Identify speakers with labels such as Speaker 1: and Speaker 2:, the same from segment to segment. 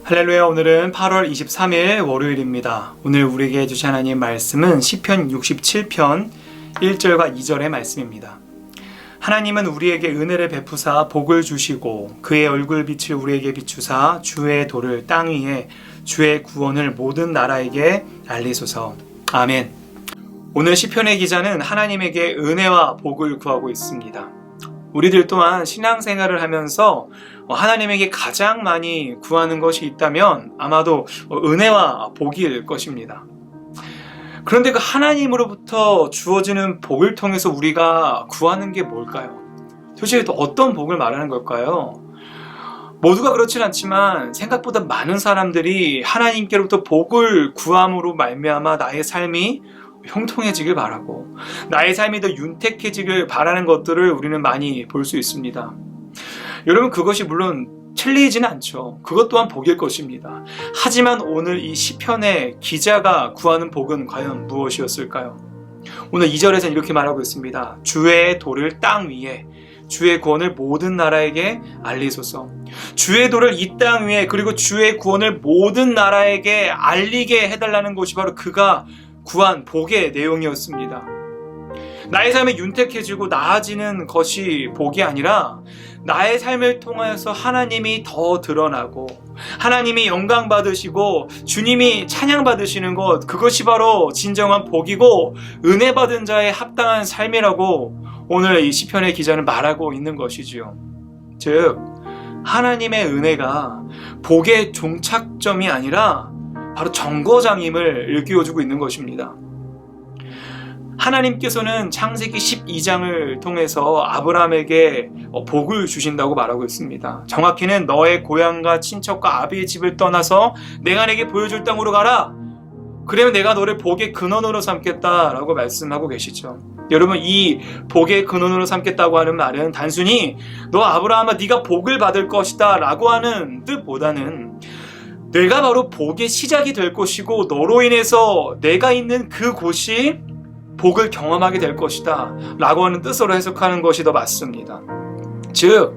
Speaker 1: 할렐루야. 오늘은 8월 23일 월요일입니다. 오늘 우리에게 주신 하나님 말씀은 시편 67편 1절과 2절의 말씀입니다. 하나님은 우리에게 은혜를 베푸사 복을 주시고 그의 얼굴빛을 우리에게 비추사 주의 도를 땅 위에 주의 구원을 모든 나라에게 알리소서. 아멘. 오늘 시편의 기자는 하나님에게 은혜와 복을 구하고 있습니다. 우리들 또한 신앙생활을 하면서 하나님에게 가장 많이 구하는 것이 있다면 아마도 은혜와 복일 것입니다. 그런데 그 하나님으로부터 주어지는 복을 통해서 우리가 구하는 게 뭘까요? 도대체 어떤 복을 말하는 걸까요? 모두가 그렇진 않지만 생각보다 많은 사람들이 하나님께로부터 복을 구함으로 말미암아 나의 삶이 형통해지길 바라고 나의 삶이 더 윤택해지길 바라는 것들을 우리는 많이 볼 수 있습니다. 여러분, 그것이 물론 틀리지는 않죠. 그것 또한 복일 것입니다. 하지만 오늘 이 시편의 기자가 구하는 복은 과연 무엇이었을까요? 오늘 2절에서는 이렇게 말하고 있습니다. 주의 도를 땅 위에 주의 구원을 모든 나라에게 알리소서. 주의 도를 이 땅 위에 그리고 주의 구원을 모든 나라에게 알리게 해달라는 것이 바로 그가 구한 복의 내용이었습니다. 나의 삶이 윤택해지고 나아지는 것이 복이 아니라 나의 삶을 통하여서 하나님이 더 드러나고 하나님이 영광 받으시고 주님이 찬양 받으시는 것, 그것이 바로 진정한 복이고 은혜 받은 자의 합당한 삶이라고 오늘 이 시편의 기자는 말하고 있는 것이지요. 즉 하나님의 은혜가 복의 종착점이 아니라 바로 정거장임을 일깨워주고 있는 것입니다. 하나님께서는 창세기 12장을 통해서 아브라함에게 복을 주신다고 말하고 있습니다. 정확히는 너의 고향과 친척과 아비의 집을 떠나서 내가 내게 보여줄 땅으로 가라. 그러면 내가 너를 복의 근원으로 삼겠다라고 말씀하고 계시죠. 여러분, 이 복의 근원으로 삼겠다고 하는 말은 단순히 너 아브라함아 네가 복을 받을 것이다 라고 하는 뜻보다는 내가 바로 복의 시작이 될 것이고 너로 인해서 내가 있는 그 곳이 복을 경험하게 될 것이다 라고 하는 뜻으로 해석하는 것이 더 맞습니다. 즉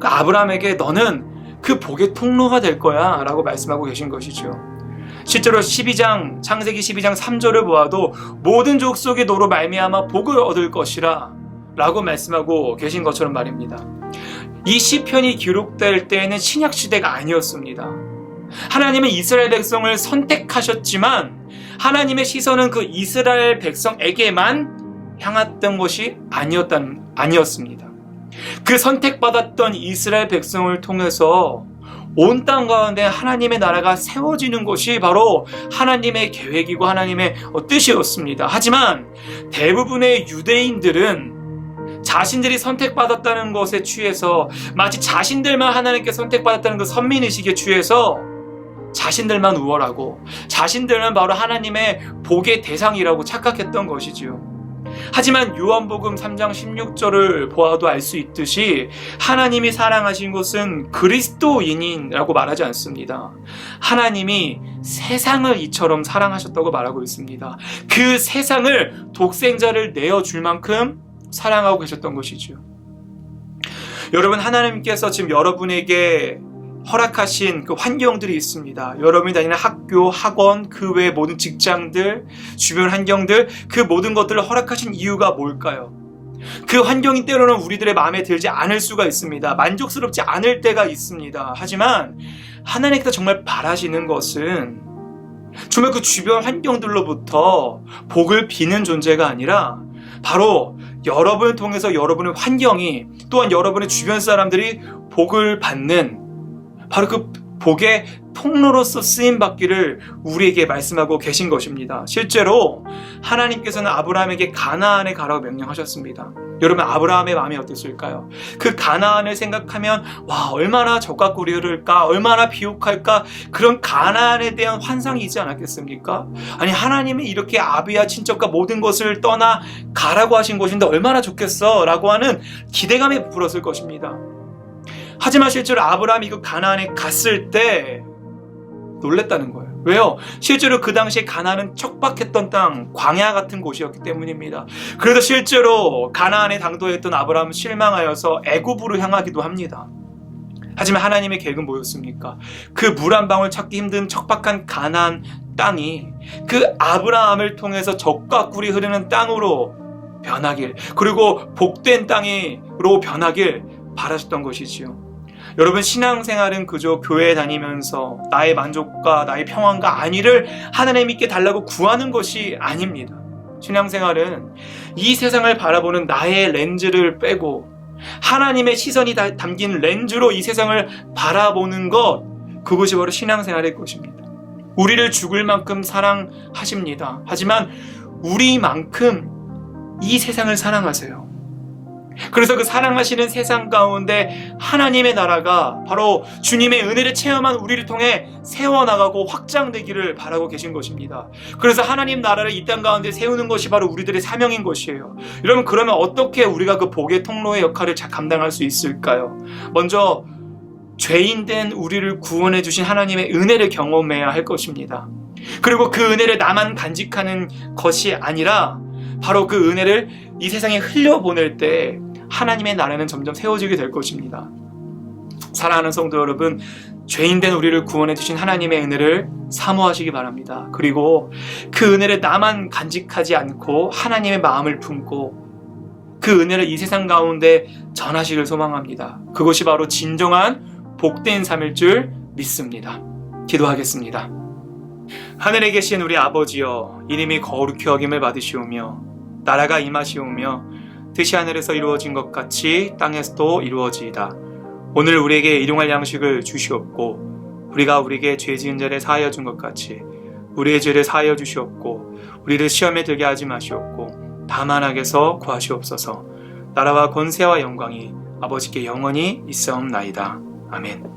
Speaker 1: 아브라함에게 너는 그 복의 통로가 될 거야 라고 말씀하고 계신 것이죠. 실제로 창세기 12장 3절을 보아도 모든 족속이 너로 말미암아 복을 얻을 것이라 라고 말씀하고 계신 것처럼 말입니다. 이 시편이 기록될 때에는 신약시대가 아니었습니다. 하나님은 이스라엘 백성을 선택하셨지만 하나님의 시선은 그 이스라엘 백성에게만 향했던 것이 아니었습니다. 그 선택받았던 이스라엘 백성을 통해서 온 땅 가운데 하나님의 나라가 세워지는 것이 바로 하나님의 계획이고 하나님의 뜻이었습니다. 하지만 대부분의 유대인들은 자신들이 선택받았다는 것에 취해서 마치 자신들만 하나님께 선택받았다는 그 선민의식에 취해서 자신들만 우월하고 자신들은 바로 하나님의 복의 대상이라고 착각했던 것이지요. 하지만 요한복음 3장 16절을 보아도 알 수 있듯이 하나님이 사랑하신 것은 그리스도인이라고 말하지 않습니다. 하나님이 세상을 이처럼 사랑하셨다고 말하고 있습니다. 그 세상을 독생자를 내어줄 만큼 사랑하고 계셨던 것이죠. 여러분, 하나님께서 지금 여러분에게 허락하신 그 환경들이 있습니다. 여러분이 다니는 학교, 학원, 그 외의 모든 직장들, 주변 환경들, 그 모든 것들을 허락하신 이유가 뭘까요? 그 환경이 때로는 우리들의 마음에 들지 않을 수가 있습니다. 만족스럽지 않을 때가 있습니다. 하지만 하나님께서 정말 바라시는 것은 정말 그 주변 환경들로부터 복을 비는 존재가 아니라 바로 여러분을 통해서 여러분의 환경이 또한 여러분의 주변 사람들이 복을 받는 바로 그 복의 통로로서 쓰임받기를 우리에게 말씀하고 계신 것입니다. 실제로 하나님께서는 아브라함에게 가나안에 가라고 명령하셨습니다. 여러분, 아브라함의 마음이 어땠을까요? 그 가나안을 생각하면 와, 얼마나 적과 꿀을까, 얼마나 비옥할까, 그런 가나안에 대한 환상이 있지 않았겠습니까? 아니, 하나님이 이렇게 아비와 친척과 모든 것을 떠나 가라고 하신 것인데 얼마나 좋겠어 라고 하는 기대감이 부풀었을 것입니다. 하지만 실제로 아브라함이 그 가나안에 갔을 때 놀랬다는 거예요. 왜요? 실제로 그 당시에 가나안은 척박했던 땅, 광야 같은 곳이었기 때문입니다. 그래서 실제로 가나안에 당도했던 아브라함은 실망하여서 애굽으로 향하기도 합니다. 하지만 하나님의 계획은 뭐였습니까? 그 물 한 방울 찾기 힘든 척박한 가나안 땅이 그 아브라함을 통해서 젖과 꿀이 흐르는 땅으로 변하길, 그리고 복된 땅으로 변하길 바라셨던 것이지요. 여러분, 신앙생활은 그저 교회에 다니면서 나의 만족과 나의 평안과 안위를 하나님께 달라고 구하는 것이 아닙니다. 신앙생활은 이 세상을 바라보는 나의 렌즈를 빼고 하나님의 시선이 담긴 렌즈로 이 세상을 바라보는 것, 그것이 바로 신앙생활의 것입니다. 우리를 죽을 만큼 사랑하십니다. 하지만 우리만큼 이 세상을 사랑하세요. 그래서 그 사랑하시는 세상 가운데 하나님의 나라가 바로 주님의 은혜를 체험한 우리를 통해 세워나가고 확장되기를 바라고 계신 것입니다. 그래서 하나님 나라를 이 땅 가운데 세우는 것이 바로 우리들의 사명인 것이에요. 여러분, 그러면 어떻게 우리가 그 복의 통로의 역할을 잘 감당할 수 있을까요? 먼저 죄인된 우리를 구원해 주신 하나님의 은혜를 경험해야 할 것입니다. 그리고 그 은혜를 나만 간직하는 것이 아니라 바로 그 은혜를 이 세상에 흘려보낼 때 하나님의 나라는 점점 세워지게 될 것입니다. 사랑하는 성도 여러분, 죄인된 우리를 구원해 주신 하나님의 은혜를 사모하시기 바랍니다. 그리고 그 은혜를 나만 간직하지 않고 하나님의 마음을 품고 그 은혜를 이 세상 가운데 전하시길 소망합니다. 그것이 바로 진정한 복된 삶일 줄 믿습니다. 기도하겠습니다. 하늘에 계신 우리 아버지여, 이름이 거룩히 여김을 받으시오며 나라가 임하시오며 뜻이 하늘에서 이루어진 것 같이 땅에서도 이루어지이다. 오늘 우리에게 일용할 양식을 주시옵고 우리가 우리에게 죄 지은 자를 사하여 준 것 같이 우리의 죄를 사하여 주시옵고 우리를 시험에 들게 하지 마시옵고 다만 악에서 구하시옵소서. 나라와 권세와 영광이 아버지께 영원히 있사옵나이다. 아멘.